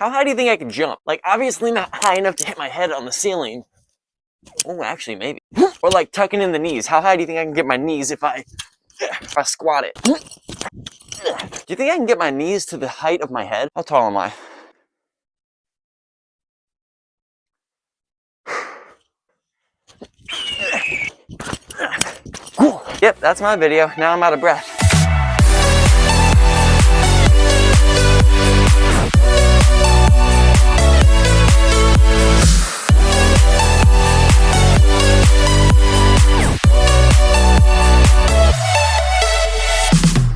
How high do you think I can jump? Like, obviously not high enough to hit my head on the ceiling. Oh, actually, maybe. Or like tucking in the knees. How high do you think I can get my knees if I squat it? Do you think I can get my knees to the height of my head? How tall am I? Yep, that's my video. Now I'm out of breath.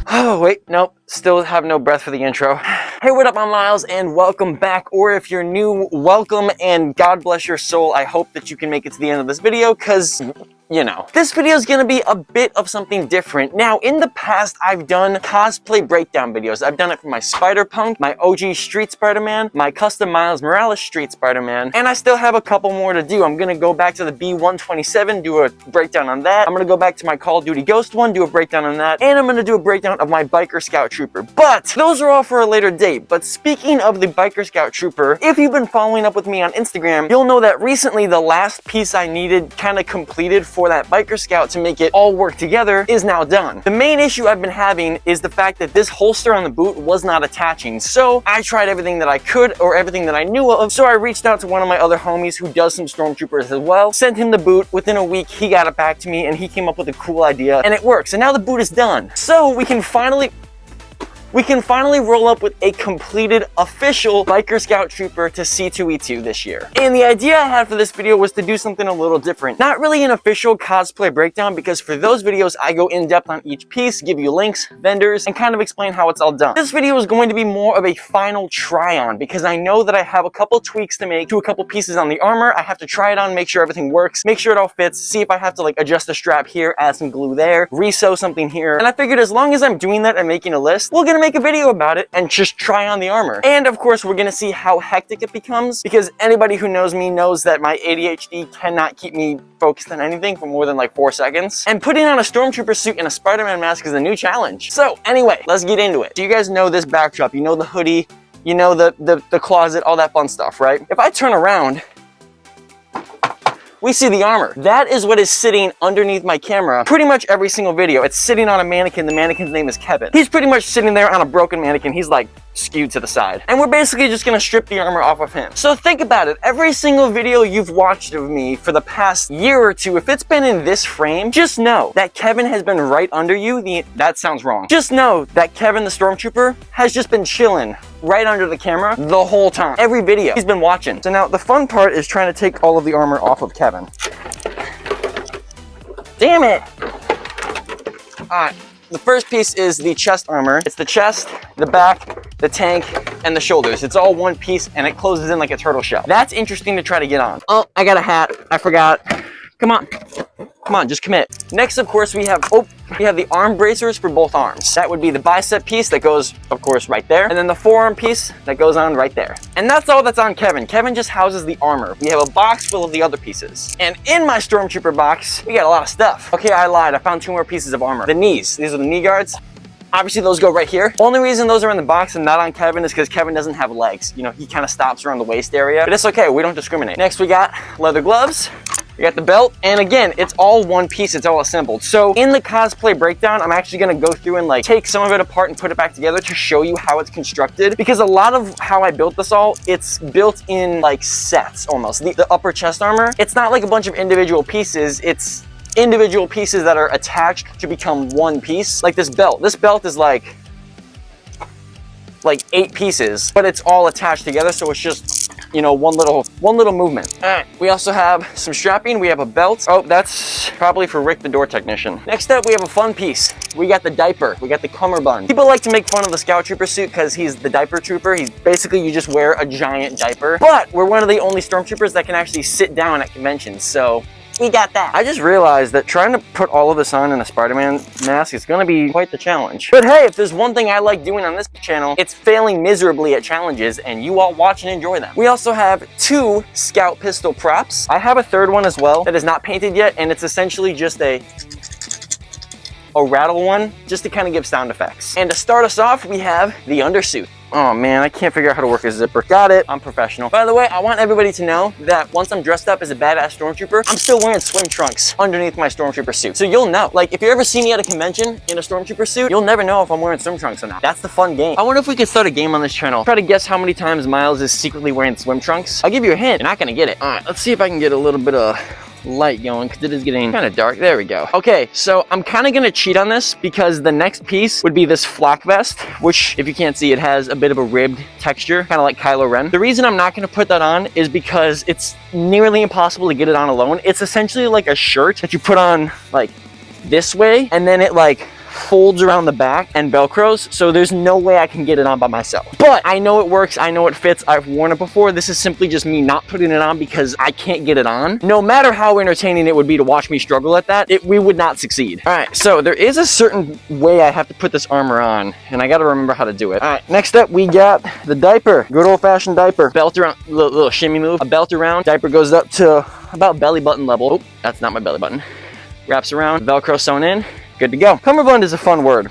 Oh, wait, nope. Still have no breath for the intro. Hey, what up, I'm Miles, and welcome back. Or if you're new, welcome, and God bless your soul. I hope that you can make it to the end of this video, because, you know, this video is going to be a bit of something different. Now, in the past, I've done cosplay breakdown videos. I've done it for my Spider-Punk, my OG Street Spider-Man, my custom Miles Morales Street Spider-Man, and I still have a couple more to do. I'm going to go back to the B127, do a breakdown on that. I'm going to go back to my Call of Duty Ghost one, do a breakdown on that, and I'm going to do a breakdown of my Biker Scout Trooper. But those are all for a later date. But speaking of the Biker Scout Trooper, if you've been following up with me on Instagram, you'll know that recently the last piece I needed kind of completed for that Biker Scout to make it all work together is now done. The main issue I've been having is the fact that this holster on the boot was not attaching. So I tried everything that I could, or everything that I knew of. So I reached out to one of my other homies who does some stormtroopers as well, sent him the boot. Within a week, he got it back to me and he came up with a cool idea, and it works. And now the boot is done. So we can finally roll up with a completed official Biker Scout Trooper to C2E2 this year. And the idea I had for this video was to do something a little different. Not really an official cosplay breakdown, because for those videos I go in depth on each piece, give you links, vendors, and kind of explain how it's all done. This video is going to be more of a final try on, because I know that I have a couple tweaks to make to a couple pieces on the armor. I have to try it on, make sure everything works, make sure it all fits, see if I have to like adjust the strap here, add some glue there, re-sew something here. And I figured as long as I'm doing that and making a list, we're gonna make a video about it and just try on the armor. And of course, we're gonna see how hectic it becomes, because anybody who knows me knows that my ADHD cannot keep me focused on anything for more than like 4 seconds. And putting on a stormtrooper suit and a Spider-Man mask is a new challenge. So anyway, let's get into it. So you guys know this backdrop, you know the hoodie, you know the closet, all that fun stuff, right? If I turn around, we see the armor. That is what is sitting underneath my camera pretty much every single video. It's sitting on a mannequin. The mannequin's name is Kevin. He's pretty much sitting there on a broken mannequin. He's like skewed to the side. And we're basically just gonna strip the armor off of him. So think about it. Every single video you've watched of me for the past year or two, if it's been in this frame, just know that Kevin has been right under you. That sounds wrong. Just know that Kevin the Stormtrooper has just been chilling right under the camera the whole time. Every video he's been watching. So now the fun part is trying to take all of the armor off of Kevin. Damn it! Alright, the first piece is the chest armor. It's the chest, the back, the tank, and the shoulders. It's all one piece and it closes in like a turtle shell. That's interesting to try to get on. Oh, I got a hat. I forgot. Come on. Come on, just commit. Next, of course, we have the arm bracers for both arms. That would be the bicep piece that goes, of course, right there. And then the forearm piece that goes on right there. And that's all that's on Kevin. Kevin just houses the armor. We have a box full of the other pieces. And in my Stormtrooper box, we got a lot of stuff. Okay, I lied. I found 2 more pieces of armor. The knees. These are the knee guards. Obviously, those go right here. Only reason those are in the box and not on Kevin is because Kevin doesn't have legs. You know, he kind of stops around the waist area. But it's okay. We don't discriminate. Next, we got leather gloves. We got the belt, and again, it's all one piece, it's all assembled. So in the cosplay breakdown, I'm actually gonna go through and like take some of it apart and put it back together to show you how it's constructed, because a lot of how I built this all, it's built in like sets almost. The upper chest armor, it's not like a bunch of individual pieces, it's individual pieces that are attached to become one piece. Like this belt. This belt is like 8 pieces, but it's all attached together, so it's just, you know, one little movement. All right, we also have some strapping. We have a belt. Oh, that's probably for Rick, the door technician. Next up, we have a fun piece. We got the diaper. We got the cummerbund. People like to make fun of the Scout Trooper suit because he's the diaper trooper. He's basically, you just wear a giant diaper, but we're one of the only stormtroopers that can actually sit down at conventions, so we got that. I just realized that trying to put all of this on in a Spider-Man mask is gonna be quite the challenge. But hey, if there's one thing I like doing on this channel, it's failing miserably at challenges, and you all watch and enjoy them. We also have 2 Scout pistol props. I have a 3rd one as well that is not painted yet, and it's essentially just a rattle one, just to kind of give sound effects. And to start us off, we have the undersuit. Oh man, I can't figure out how to work a zipper. Got it. I'm professional. By the way, I want everybody to know that once I'm dressed up as a badass stormtrooper, I'm still wearing swim trunks underneath my stormtrooper suit. So you'll know. Like, if you ever see me at a convention in a stormtrooper suit, you'll never know if I'm wearing swim trunks or not. That's the fun game. I wonder if we could start a game on this channel. Try to guess how many times Miles is secretly wearing swim trunks. I'll give you a hint. You're not gonna get it. All right, let's see if I can get a little bit of light going because it is getting kind of dark. There we go. Okay, so I'm kind of gonna cheat on this because the next piece would be this flak vest, which, if you can't see, it has a bit of a ribbed texture, kind of like Kylo Ren. The reason I'm not gonna put that on is because it's nearly impossible to get it on alone. It's essentially like a shirt that you put on like this way, and then it like folds around the back and velcros, so there's no way I can get it on by myself. But I know it works, I know it fits, I've worn it before. This is simply just me not putting it on because I can't get it on. No matter how entertaining it would be to watch me struggle at that, we would not succeed. All right, so there is a certain way I have to put this armor on, and I gotta remember how to do it. All right, next up we got the diaper. Good old-fashioned diaper. Belt around, little shimmy move. A belt around, diaper goes up to about belly button level. Oh, that's not my belly button. Wraps around, Velcro sewn in. Good to go. Cummerbund is a fun word.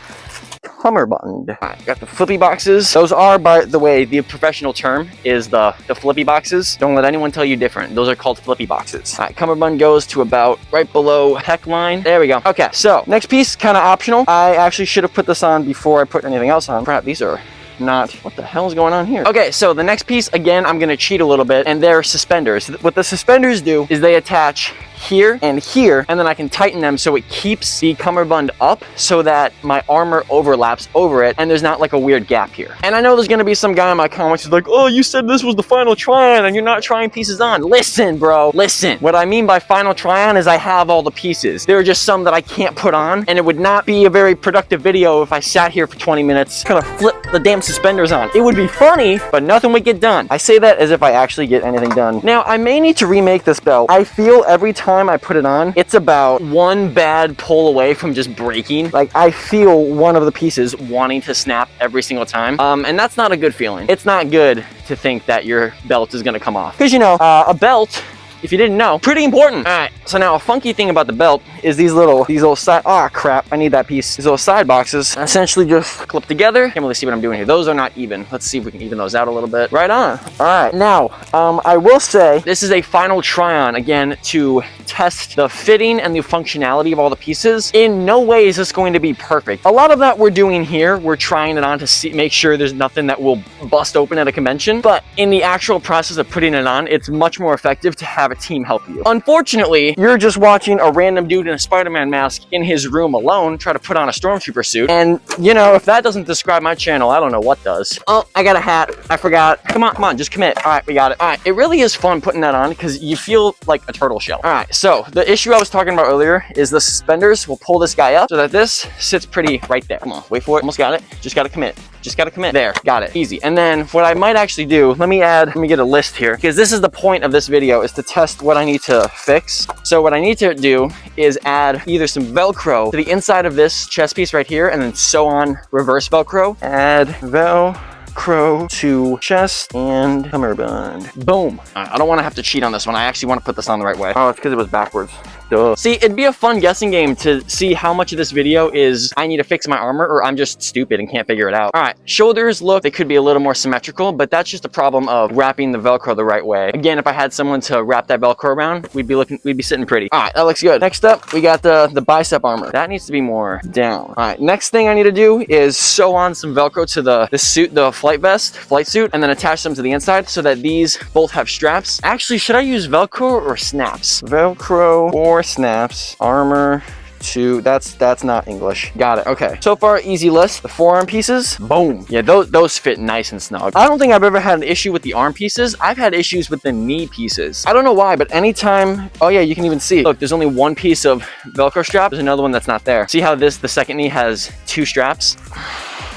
Cummerbund. All right, got the flippy boxes. Those are, by the way, the professional term is the flippy boxes. Don't let anyone tell you different. Those are called flippy boxes. All right, cummerbund goes to about right below heck line. There we go. Okay, so next piece, kind of optional. I actually should have put this on before I put anything else on. Crap, these are not, what the hell is going on here? Okay, so the next piece, again, I'm gonna cheat a little bit, and they're suspenders. What the suspenders do is they attach here and here, and then I can tighten them so it keeps the cummerbund up so that my armor overlaps over it and there's not like a weird gap here. And I know there's gonna be some guy in my comments who's like, oh, you said this was the final try-on and you're not trying pieces on. Listen, bro, listen. What I mean by final try-on is I have all the pieces. There are just some that I can't put on, and it would not be a very productive video if I sat here for 20 minutes trying to flip the damn suspenders on. It would be funny, but nothing would get done. I say that as if I actually get anything done. Now, I may need to remake this belt. I feel every time I put it on, it's about one bad pull away from just breaking. Like, I feel one of the pieces wanting to snap every single time. And that's not a good feeling. It's not good to think that your belt is gonna come off. Because, you know, a belt, if you didn't know, pretty important. All right, so now a funky thing about the belt is these little side, oh crap, I need that piece. These little side boxes essentially just clip together. Can't really see what I'm doing here. Those are not even. Let's see if we can even those out a little bit. Right on. All right, now, I will say this is a final try-on, again, to test the fitting and the functionality of all the pieces. In no way is this going to be perfect. A lot of that we're doing here, we're trying it on to make sure there's nothing that will bust open at a convention, but in the actual process of putting it on, it's much more effective to have a team help you. Unfortunately, you're just watching a random dude in a Spider-Man mask in his room alone try to put on a stormtrooper suit, and you know, if that doesn't describe my channel, I don't know what does. Oh, I got a hat. I forgot. Come on, just commit. All right, we got it. All right, it really is fun putting that on because you feel like a turtle shell. All right, so the issue I was talking about earlier is the suspenders will pull this guy up so that this sits pretty right there. Come on, wait for it. Almost got it. Just gotta commit. Just gotta commit. There, got it. Easy. And then what I might actually do, let me get a list here, because this is the point of this video, is to test what I need to fix. So what I need to do is add either some Velcro to the inside of this chest piece right here, and then sew on reverse Velcro. Add Velcro to chest and cummerbund. Boom. I don't want to have to cheat on this one. I actually want to put this on the right way. Oh, it's because it was backwards. Duh. See, it'd be a fun guessing game to see how much of this video is I need to fix my armor or I'm just stupid and can't figure it out. All right, shoulders look, they could be a little more symmetrical, but that's just a problem of wrapping the Velcro the right way. Again, if I had someone to wrap that Velcro around, we'd be sitting pretty. All right, that looks good. Next up, we got the bicep armor. That needs to be more down. All right, next thing I need to do is sew on some Velcro to the suit, the flight suit, and then attach them to the inside so that these both have straps. Actually, should I use Velcro or snaps? Velcro or snaps, armor to, that's not English. Got it, okay. So far, easy list. The forearm pieces, boom. Yeah, those fit nice and snug. I don't think I've ever had an issue with the arm pieces. I've had issues with the knee pieces. I don't know why, but anytime, oh yeah, you can even see, look, there's only one piece of Velcro strap. There's another one that's not there. See how the second knee has two straps?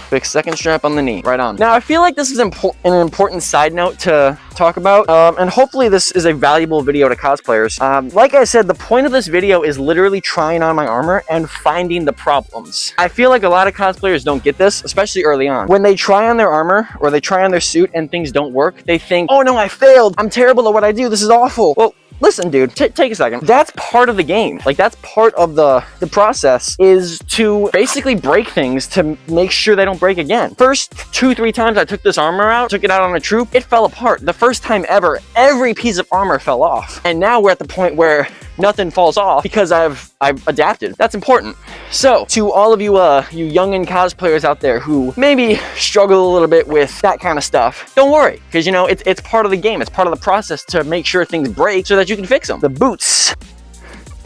Fix second strap on the knee, right on. Now, I feel like this is an important side note to talk about, and hopefully this is a valuable video to cosplayers. Like I said, the point of this video is literally trying on my armor and finding the problems. I feel like a lot of cosplayers don't get this, especially early on. When they try on their armor or they try on their suit and things don't work, they think, oh no, I failed. I'm terrible at what I do. This is awful. Well, listen, dude, take a second. That's part of the game. Like, that's part of the process, is to basically break things to make sure they don't break again. First 2-3 times I took this armor out, took it out on a troop, it fell apart. The first time ever, every piece of armor fell off. And now we're at the point where nothing falls off because I've adapted. That's important. So to all of you you youngin' cosplayers out there who maybe struggle a little bit with that kind of stuff, don't worry, because you know it's part of the game. It's part of the process to make sure things break so that you can fix them. The boots.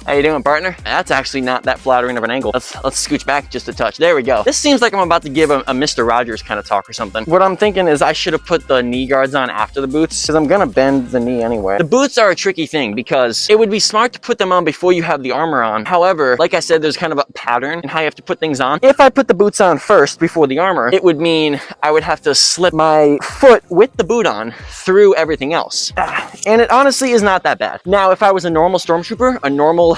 How you doing, partner? That's actually not that flattering of an angle. Let's scooch back just a touch. There we go. This seems like I'm about to give a Mr. Rogers kind of talk or something. What I'm thinking is I should have put the knee guards on after the boots, because I'm gonna bend the knee anyway. The boots are a tricky thing because it would be smart to put them on before you have the armor on. However, like I said, there's kind of a pattern in how you have to put things on. If I put the boots on first before the armor, it would mean I would have to slip my foot with the boot on through everything else. And it honestly is not that bad. Now, if I was a normal stormtrooper, a normal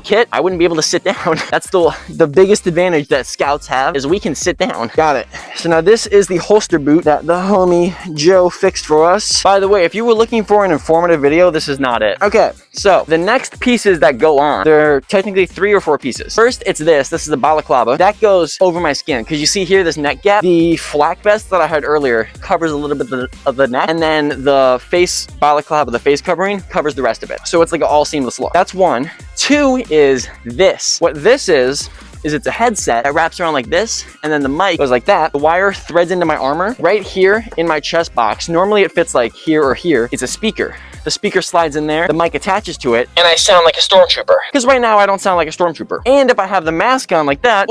kit, I wouldn't be able to sit down. That's the biggest advantage that scouts have, is we can sit down. Got it. So now this is the holster boot that the homie Joe fixed for us. By the way, if you were looking for an informative video, this is not it. Okay, so the next pieces that go on, there are technically 3 or 4 pieces. First, it's this is the balaclava. That goes over my skin, because you see here this neck gap. The flak vest that I had earlier covers a little bit of the neck, and then the face balaclava, the face covering, covers the rest of it. So it's like an all seamless look. That's 1. 2 is this. What this is it's a headset that wraps around like this, and then the mic goes like that. The wire threads into my armor. Right here in my chest box, normally it fits like here or here, it's a speaker. The speaker slides in there, the mic attaches to it, and I sound like a stormtrooper. Because right now I don't sound like a stormtrooper. And if I have the mask on like that,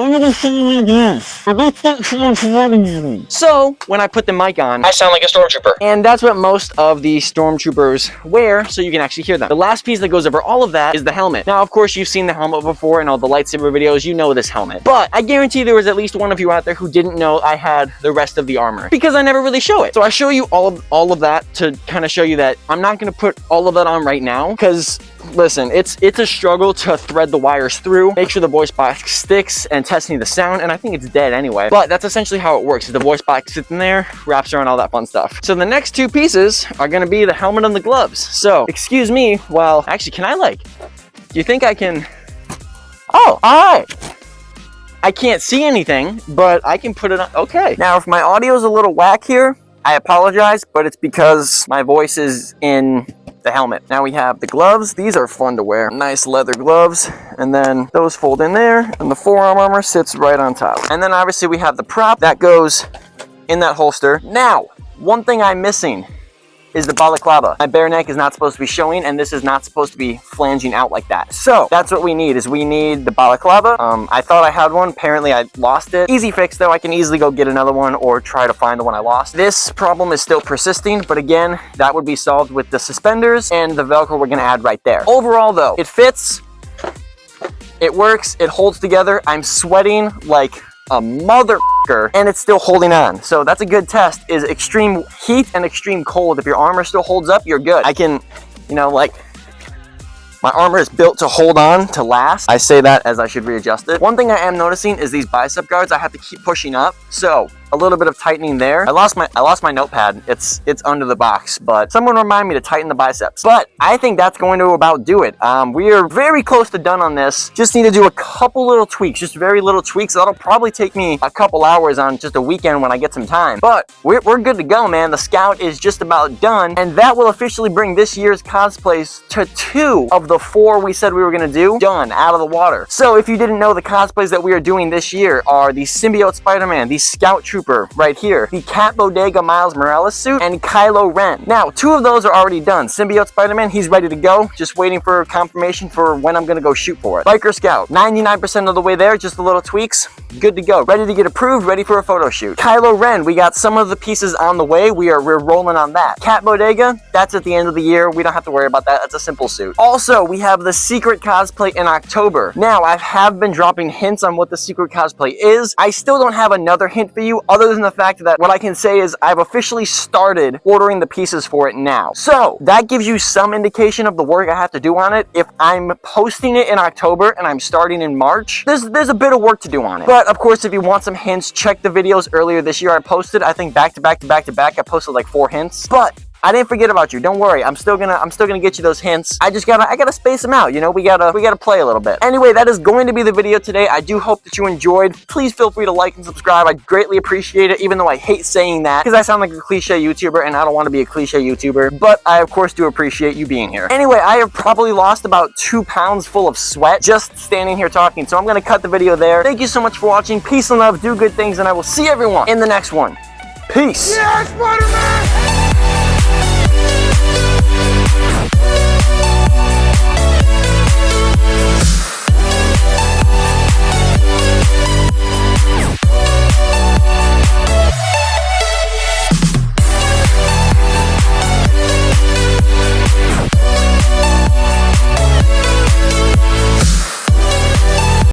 so when I put the mic on, I sound like a stormtrooper. And that's what most of the stormtroopers wear, so you can actually hear them. The last piece that goes over all of that is the helmet. Now, of course, you've seen the helmet before in all the lightsaber videos, you know this helmet. But I guarantee there was at least one of you out there who didn't know I had the rest of the armor, because I never really show it. So I show you all of that to kind of show you that I'm not gonna put all of that on right now, because listen, it's a struggle to thread the wires through, make sure the voice box sticks, and testing the sound, and I think it's dead anyway. But that's essentially how it works. The voice box sits in there, wraps around all that fun stuff. So the next 2 pieces are gonna be the helmet and the gloves. So excuse me, well, actually, can I do you think I can? Oh, all right. I can't see anything, but I can put it on. Okay. Now, if my audio is a little whack here, I apologize, but it's because my voice is in the helmet. Now we have the gloves. These are fun to wear. Nice leather gloves. And then those fold in there, and the forearm armor sits right on top. And then obviously we have the prop that goes in that holster. Now, one thing I'm missing is the balaclava. My bare neck is not supposed to be showing, and this is not supposed to be flanging out like that. So that's what we need, is we need the balaclava. I thought I had one, apparently I lost it. Easy fix though, I can easily go get another one or try to find the one I lost. This problem is still persisting, but again, that would be solved with the suspenders and the Velcro we're gonna add right there. Overall though, it fits, it works, it holds together. I'm sweating like a motherfucker, and it's still holding on. So that's a good test, is extreme heat and extreme cold. If your armor still holds up, you're good. I can, you know, like, my armor is built to hold on, to last. I say that as I should readjust it. One thing I am noticing is these bicep guards, I have to keep pushing up. So a little bit of tightening there. I lost my notepad. It's under the box, but someone remind me to tighten the biceps. But I think that's going to about do it. We are very close to done on this. Just need to do a couple little tweaks, just very little tweaks. That'll probably take me a couple hours on just a weekend when I get some time. But we're good to go, man. The Scout is just about done, and that will officially bring this year's cosplays to 2 of the 4 we said we were gonna do done, out of the water. So if you didn't know, the cosplays that we are doing this year are the Symbiote Spider-Man, the Scout Trooper right here, the Cat Bodega Miles Morales suit, and Kylo Ren. Now, 2 of those are already done. Symbiote Spider-Man, he's ready to go. Just waiting for confirmation for when I'm gonna go shoot for it. Biker Scout, 99% of the way there, just a little tweaks. Good to go. Ready to get approved, ready for a photo shoot. Kylo Ren, we got some of the pieces on the way. We're rolling on that. Cat Bodega, that's at the end of the year. We don't have to worry about that. That's a simple suit. Also, we have the secret cosplay in October. Now, I have been dropping hints on what the secret cosplay is. I still don't have another hint for you, other than the fact that what I can say is I've officially started ordering the pieces for it now. So that gives you some indication of the work I have to do on it. If I'm posting it in October and I'm starting in March, there's a bit of work to do on it. But of course, if you want some hints, check the videos earlier this year I posted. I think back to back, I posted like 4 hints. But I didn't forget about you. Don't worry. I'm still gonna get you those hints. I gotta space them out. You know, we gotta play a little bit. Anyway, that is going to be the video today. I do hope that you enjoyed. Please feel free to like and subscribe. I greatly appreciate it, even though I hate saying that because I sound like a cliche YouTuber and I don't want to be a cliche YouTuber. But I, of course, do appreciate you being here. Anyway, I have probably lost about 2 pounds full of sweat just standing here talking. So I'm gonna cut the video there. Thank you so much for watching. Peace and love. Do good things, and I will see everyone in the next one. Peace. Yeah, Spider-Man!